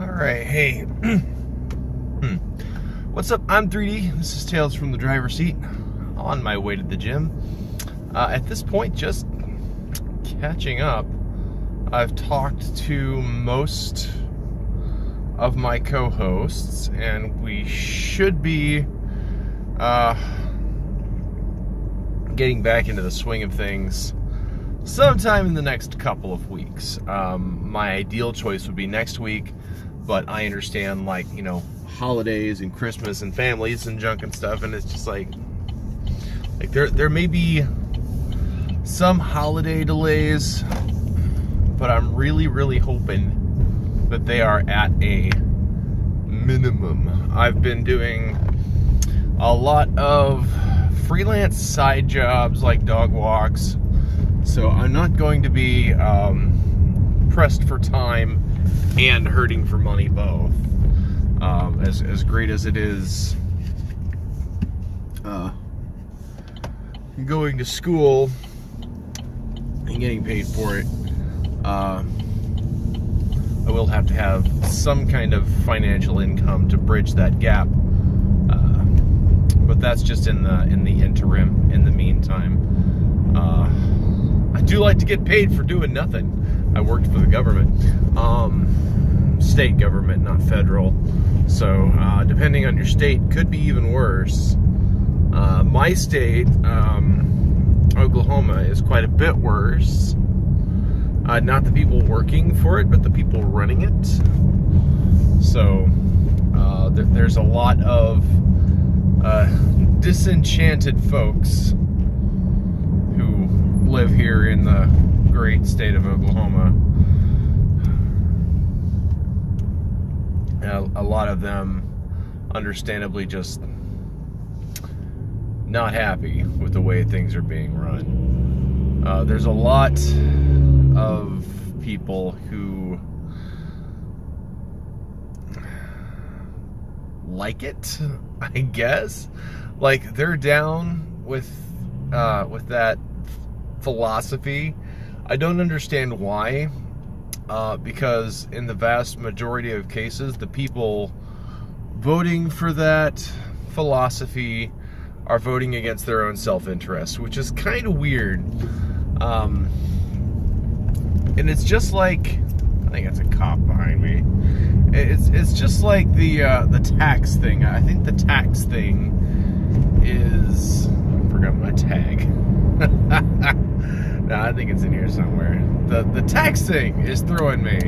All right, hey. What's up? I'm 3D. This is Tales from the driver's seat on my way to the gym. At this point, just catching up. I've talked to most of my co-hosts, and we should be getting back into the swing of things sometime in the next couple of weeks. My ideal choice would be next week, but I understand, like, you know, holidays and Christmas and families and junk and stuff, and it's just like there may be some holiday delays, but I'm really hoping that they are at a minimum. I've been doing a lot of freelance side jobs like dog walks, so I'm not going to be pressed for time and hurting for money both. As great as it is going to school and getting paid for it, I will have to have some kind of financial income to bridge that gap. But that's just in the interim. In the meantime, I do like to get paid for doing nothing. I worked for the government, state government, not federal. So depending on your state, could be even worse. My state, Oklahoma, is quite a bit worse. Not the people working for it, but the people running it. So there's a lot of disenchanted folks who live here in the great state of Oklahoma. A lot of them, understandably, just not happy with the way things are being run. There's a lot of people who like it, I guess. Like, they're down with that philosophy. I don't understand why. Because in the vast majority of cases, the people voting for that philosophy are voting against their own self-interest, which is kind of weird. And it's just like, I think it's a cop behind me. It's just like the tax thing. I think the tax thing is, I forgot my tag. No, I think it's in here somewhere. The tax thing is throwing me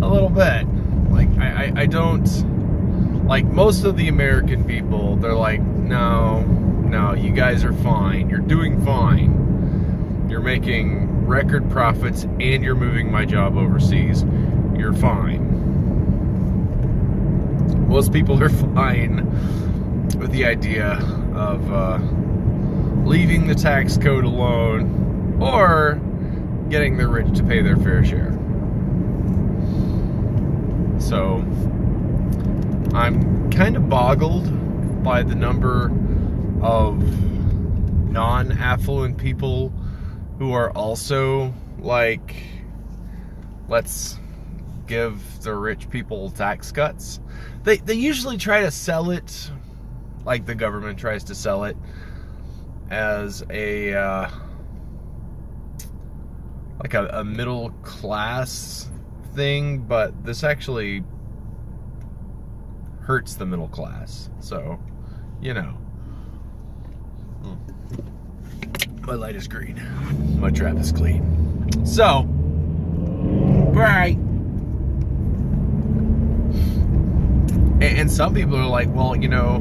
a little bit. Like, I don't, like, most of the American people, they're like, no, you guys are fine. You're doing fine. You're making record profits and you're moving my job overseas. You're fine. Most people are fine with the idea of leaving the tax code alone, or getting the rich to pay their fair share. So I'm kind of boggled by the number of non-affluent people who are also like, let's give the rich people tax cuts. They usually try to sell it, like the government tries to sell it, as a like a middle class thing, but this actually hurts the middle class. So, you know. My light is green. My trap is clean. So, right. And some people are like, well, you know,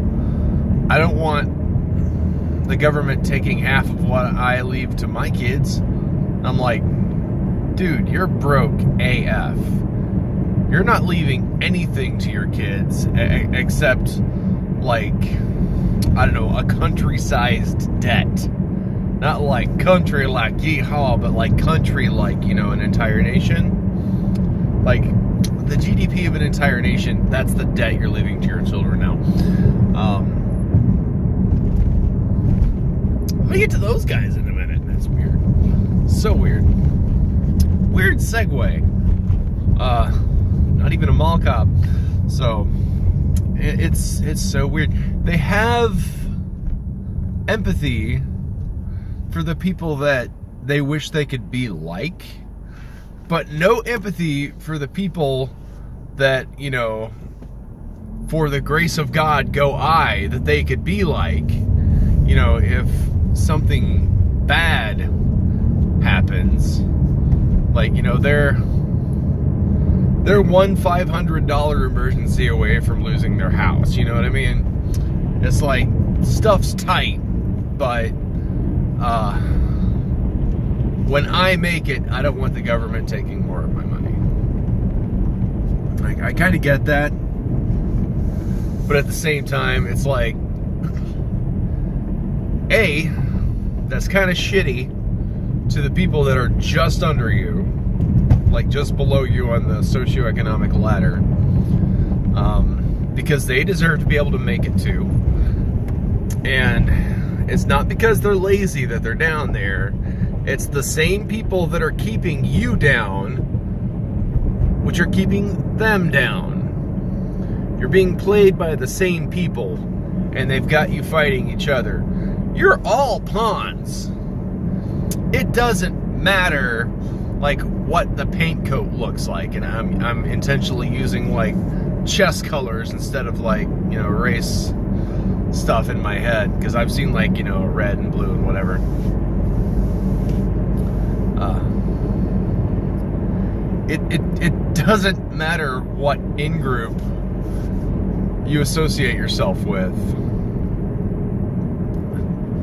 I don't want the government taking half of what I leave to my kids. I'm like, dude, you're broke AF. You're not leaving anything to your kids except, like, I don't know, a country-sized debt. Not like country like yeehaw, but like country like, you know, an entire nation. Like, the GDP of an entire nation, that's the debt you're leaving to your children now. Let me get to those guys in a minute. That's weird. So weird. Weird segue. Not not even a mall cop. So it's so weird. They have empathy for the people that they wish they could be like, but no empathy for the people that, you know, for the grace of God go I, that they could be like. You know, if something bad happens, like, you know, they're one $500 emergency away from losing their house. You know what I mean? It's like, stuff's tight, but when I make it, I don't want the government taking more of my money. Like, I kind of get that, but at the same time, it's like, A, that's kind of shitty to the people that are just under you, like just below you on the socioeconomic ladder, because they deserve to be able to make it too. And it's not because they're lazy that they're down there. It's the same people that are keeping you down, which are keeping them down. You're being played by the same people, and they've got you fighting each other. You're all pawns. It doesn't matter, like, what the paint coat looks like, and I'm intentionally using, like, chess colors instead of, like, you know, race stuff in my head, because I've seen, like, you know, red and blue and whatever. It doesn't matter what in-group you associate yourself with.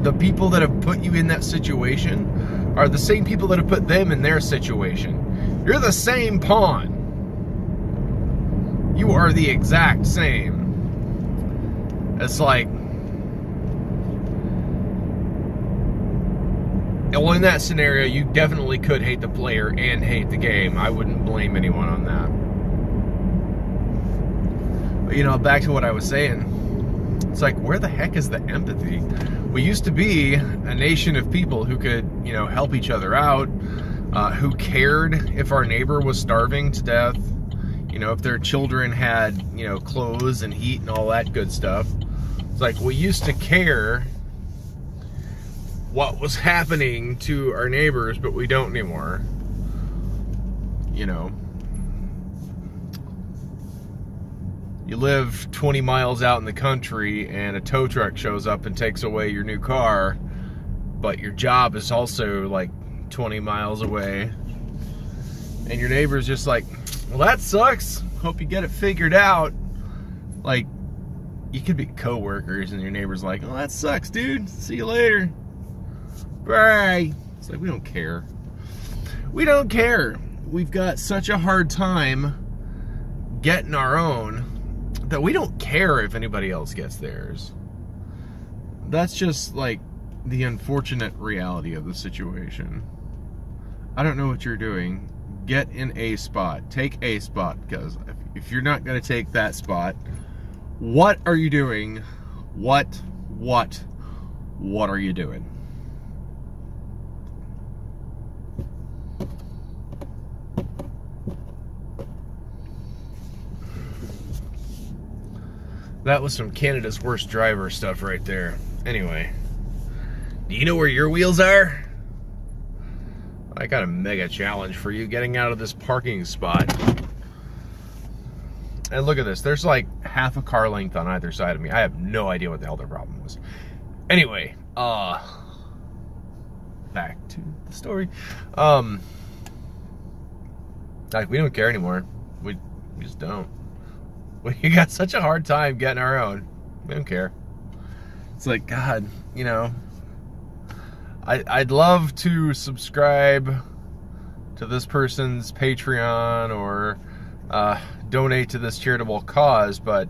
The people that have put you in that situation are the same people that have put them in their situation. You're the same pawn. You are the exact same. It's like, well, in that scenario, you definitely could hate the player and hate the game. I wouldn't blame anyone on that. But, you know, back to what I was saying. It's like, where the heck is the empathy? We used to be a nation of people who could, you know, help each other out, who cared if our neighbor was starving to death, you know, if their children had, you know, clothes and heat and all that good stuff. It's like, we used to care what was happening to our neighbors, but we don't anymore. You know, you live 20 miles out in the country and a tow truck shows up and takes away your new car, but your job is also like 20 miles away, and your neighbor's just like, well, that sucks, hope you get it figured out. Like, you could be co-workers and your neighbor's like, oh, that sucks, dude, see you later, bye. It's like, we don't care. We don't care. We've got such a hard time getting our own that we don't care if anybody else gets theirs. That's just like the unfortunate reality of the situation. I don't know what you're doing. Get in a spot. Take a spot, because if you're not going to take that spot, what are you doing? What are you doing? That was some Canada's Worst Driver stuff right there. Anyway, do you know where your wheels are? I got a mega challenge for you getting out of this parking spot. And look at this. There's like half a car length on either side of me. I have no idea what the hell their problem was. Anyway, back to the story. Like, we don't care anymore. We just don't. We got such a hard time getting our own. We don't care. It's like, God, you know, I'd love to subscribe to this person's Patreon or donate to this charitable cause, but,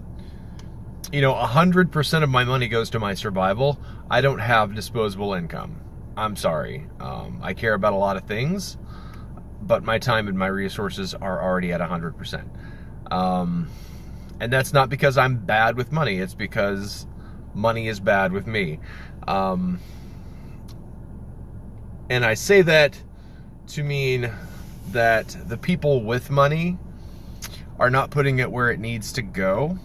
you know, 100% of my money goes to my survival. I don't have disposable income. I'm sorry. I care about a lot of things, but my time and my resources are already at 100%. And that's not because I'm bad with money. It's because money is bad with me. And I say that to mean that the people with money are not putting it where it needs to go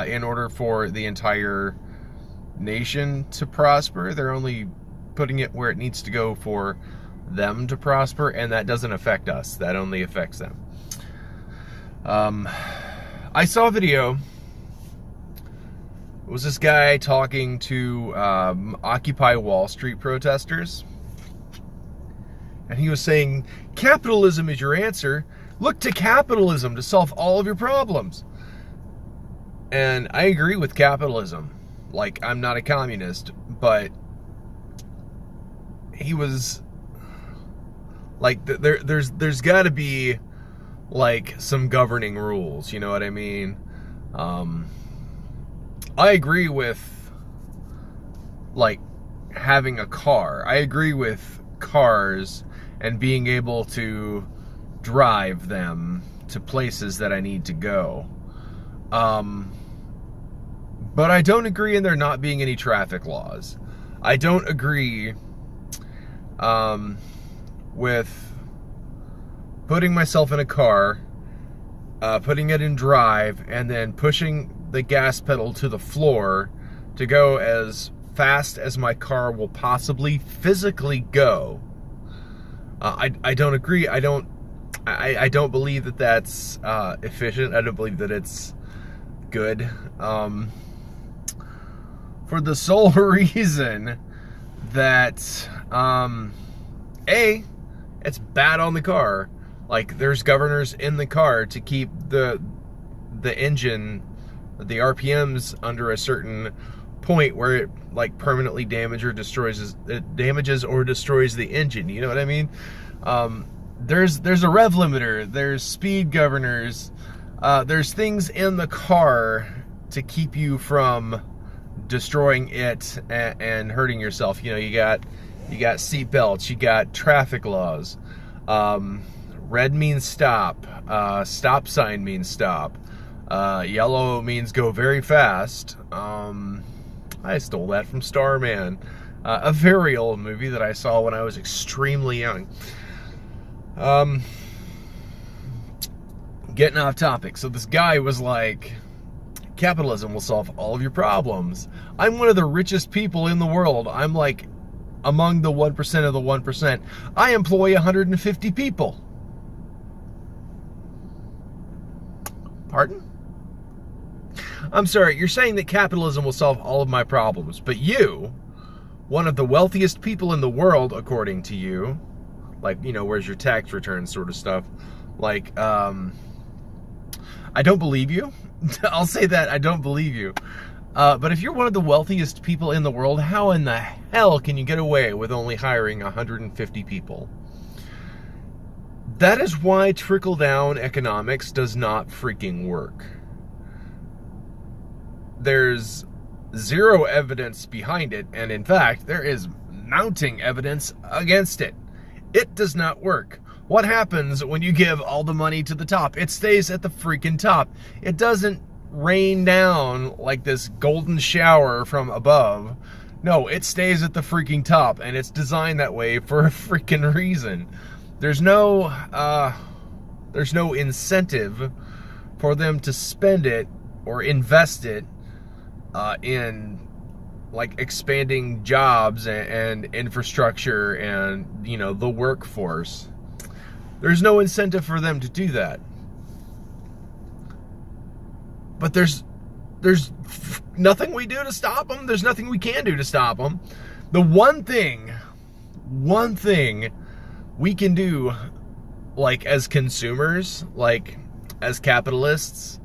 in order for the entire nation to prosper. They're only putting it where it needs to go for them to prosper, and that doesn't affect us. That only affects them. I saw a video. It was this guy talking to Occupy Wall Street protesters, and he was saying, capitalism is your answer. Look to capitalism to solve all of your problems. And I agree with capitalism. Like, I'm not a communist, but he was like, there's got to be like some governing rules, you know what I mean? I agree with like having a car. I agree with cars and being able to drive them to places that I need to go. But I don't agree in there not being any traffic laws. I don't agree with putting myself in a car, putting it in drive, and then pushing the gas pedal to the floor to go as fast as my car will possibly physically go. I don't agree. I don't believe that that's efficient. I don't believe that it's good. For the sole reason that, A, it's bad on the car. Like, there's governors in the car to keep the engine, the RPMs under a certain point where it like permanently damages or destroys the engine. You know what I mean? There's a rev limiter, there's speed governors, there's things in the car to keep you from destroying it and hurting yourself. You know, you got seat belts, you got traffic laws. Red means stop. Stop sign means stop. Yellow means go very fast. I stole that from Starman, a very old movie that I saw when I was extremely young. Getting off topic. So this guy was like, capitalism will solve all of your problems. I'm one of the richest people in the world. I'm like among the 1% of the 1%. I employ 150 people. Pardon? I'm sorry, you're saying that capitalism will solve all of my problems, but you, one of the wealthiest people in the world, according to you, like, you know, where's your tax return sort of stuff, like, I don't believe you. I'll say that, I don't believe you. But if you're one of the wealthiest people in the world, how in the hell can you get away with only hiring 150 people? That is why trickle-down economics does not freaking work. There's zero evidence behind it, and in fact, there is mounting evidence against it. It does not work. What happens when you give all the money to the top? It stays at the freaking top. It doesn't rain down like this golden shower from above. No, it stays at the freaking top, and it's designed that way for a freaking reason. There's no incentive for them to spend it or invest it in like expanding jobs and infrastructure and, you know, the workforce. There's no incentive for them to do that. But there's nothing we do to stop them. There's nothing we can do to stop them. The one thing we can do, like as consumers, like as capitalists,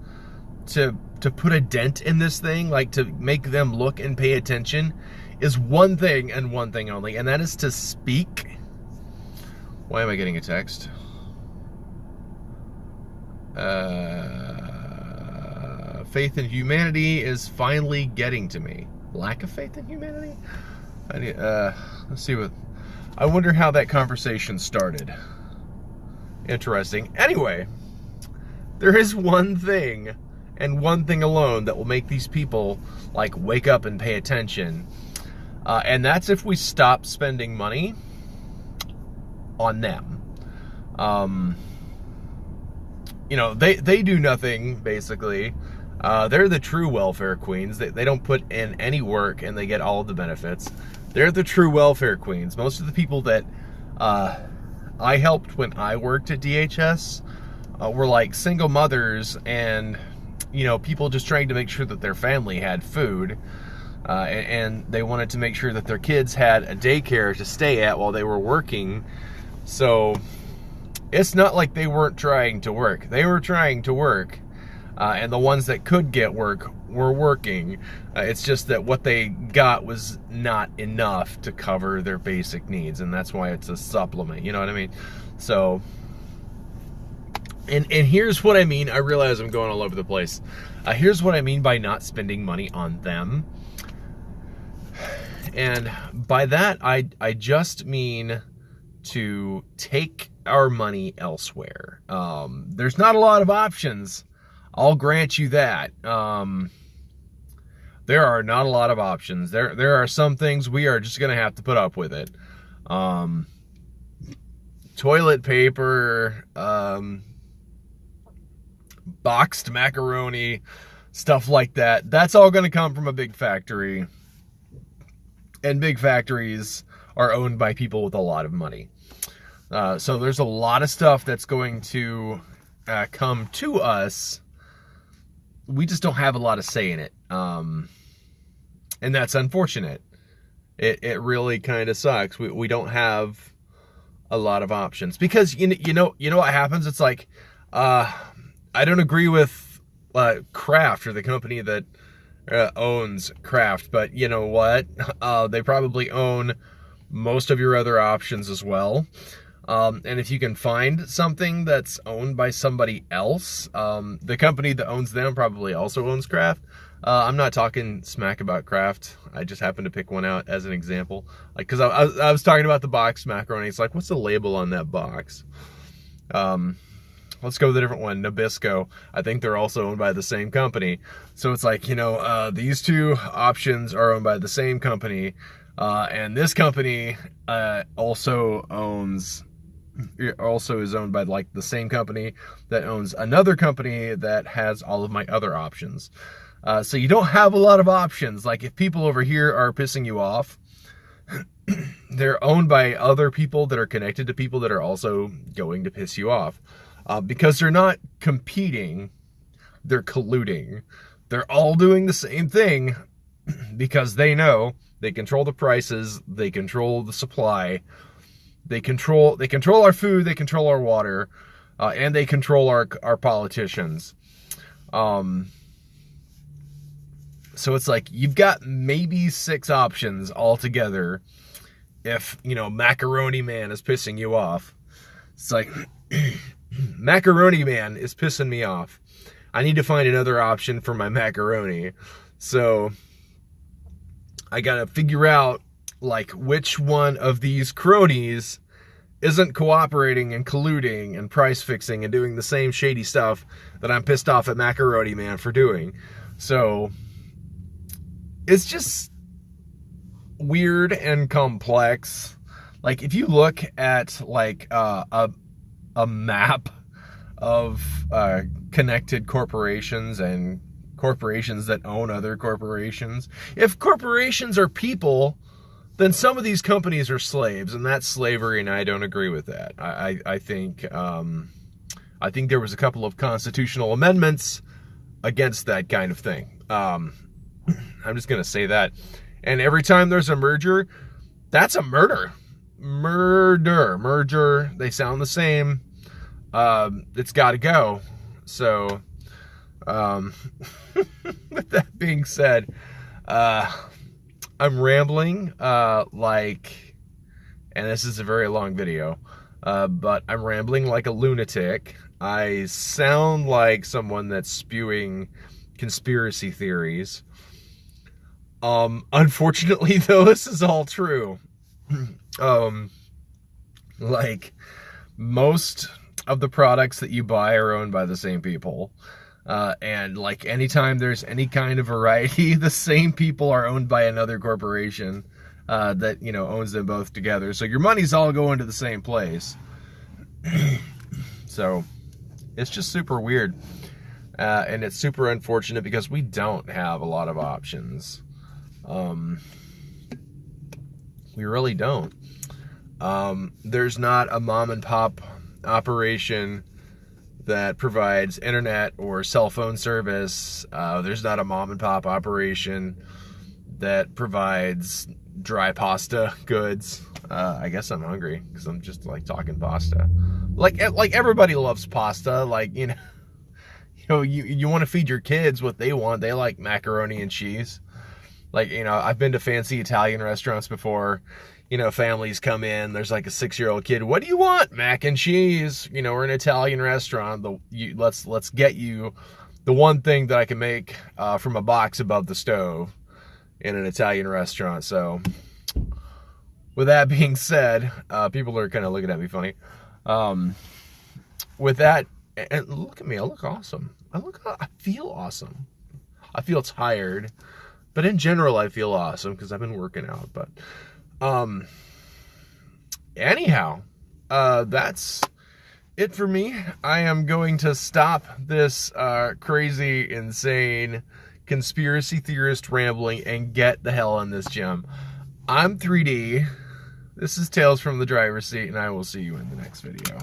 to put a dent in this thing, like to make them look and pay attention, is one thing and one thing only, and that is to speak. Why am I getting a text? Faith in humanity is finally getting to me. Lack of faith in humanity? Let's see what... I wonder how that conversation started. Interesting. Anyway, there is one thing, and one thing alone, that will make these people, like, wake up and pay attention. And that's if we stop spending money on them. you know, they do nothing, basically. They're the true welfare queens. They don't put in any work and they get all of the benefits. They're the true welfare queens. Most of the people that I helped when I worked at DHS were like single mothers and, you know, people just trying to make sure that their family had food. And they wanted to make sure that their kids had a daycare to stay at while they were working. So it's not like they weren't trying to work. They were trying to work. And the ones that could get work were working. It's just that what they got was not enough to cover their basic needs, and that's why it's a supplement, you know what I mean? So, and here's what I mean. I realize I'm going all over the place. Here's what I mean by not spending money on them. And by that, I just mean to take our money elsewhere. There's not a lot of options. I'll grant you that. There are not a lot of options. There are some things we are just gonna have to put up with it. Toilet paper, boxed macaroni, stuff like that. That's all gonna come from a big factory. And big factories are owned by people with a lot of money. So there's a lot of stuff that's going to come to us. We just don't have a lot of say in it. And that's unfortunate. It really kind of sucks. We don't have a lot of options because you know what happens? It's like I don't agree with Kraft or the company that owns Kraft, but you know what? They probably own most of your other options as well. And if you can find something that's owned by somebody else, the company that owns them probably also owns Kraft. I'm not talking smack about Kraft. I just happened to pick one out as an example. Like, cause I was talking about the box macaroni. It's like, what's the label on that box? Let's go with a different one, Nabisco. I think they're also owned by the same company. So it's like, you know, these two options are owned by the same company. And this company also is owned by like the same company that owns another company that has all of my other options. So you don't have a lot of options. Like if people over here are pissing you off, they're owned by other people that are connected to people that are also going to piss you off. Because they're not competing, they're colluding. They're all doing the same thing because they know they control the prices, they control the supply, they control our food, they control our water, and they control our politicians. So it's like you've got maybe 6 options altogether. If, you know, Macaroni Man is pissing you off, it's like Macaroni Man is pissing me off. I need to find another option for my macaroni. So I gotta figure out like which one of these cronies isn't cooperating and colluding and price fixing and doing the same shady stuff that I'm pissed off at Macaroni Man for doing. So it's just weird and complex. Like if you look at like a map of connected corporations and corporations that own other corporations. If corporations are people, then some of these companies are slaves, and that's slavery, and I don't agree with that. I think there was a couple of constitutional amendments against that kind of thing. I'm just gonna say that. And every time there's a merger, that's a murder. Merger, they sound the same. It's got to go. So, with that being said, I'm rambling, and this is a very long video, but I'm rambling like a lunatic. I sound like someone that's spewing conspiracy theories. Unfortunately, though, this is all true. Like, most of the products that you buy are owned by the same people. And like anytime there's any kind of variety, the same people are owned by another corporation that, you know, owns them both together. So your money's all going to the same place. So It's just super weird. And it's super unfortunate because we don't have a lot of options. We really don't. There's not a mom and pop operation that provides internet or cell phone service. There's not a mom and pop operation that provides dry pasta goods. I guess I'm hungry because I'm just like talking pasta. Like everybody loves pasta. Like, you want to feed your kids what they want. They like macaroni and cheese. Like, I've been to fancy Italian restaurants before. Families come in, there's like a 6-year-old kid. What do you want? Mac and cheese. We're an Italian restaurant. Let's get you the one thing that I can make from a box above the stove in an Italian restaurant. So with that being said, people are kind of looking at me funny. With that, and look at me, I look awesome. I feel awesome. I feel tired, but in general, I feel awesome because I've been working out. But anyhow, that's it for me. I am going to stop this crazy, insane conspiracy theorist rambling and get the hell in this gym. I'm 3D. This is Tales from the Driver's Seat, and I will see you in the next video.